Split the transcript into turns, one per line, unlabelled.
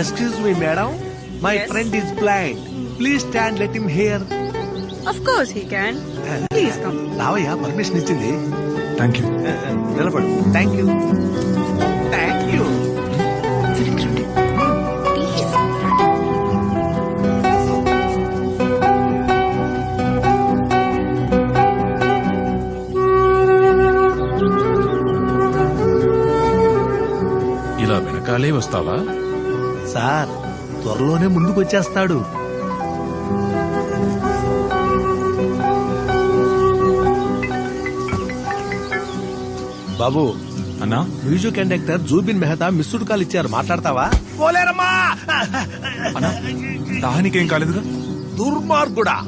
Excuse me madam, my
Yes?
Friend is blind, please stand, let him here.
Of course he can. Please come.
రావయ్యా, permission ఇచ్చింది.
Thank you.
నిలబడు. Thank you, thank you.
ఇలా వెనకాలే వస్తావా?
Sir త్వరలోనే ముందుకు వచ్చేస్తాడు. బాబు,
అన్నా,
music conductor Zubin Mehta missed call ఇచ్చారు, మాట్లాడతావా? పోలేరమ్మా.
అన్నా, దానికేం కాలేదుగా?
దుర్మార్గుడా,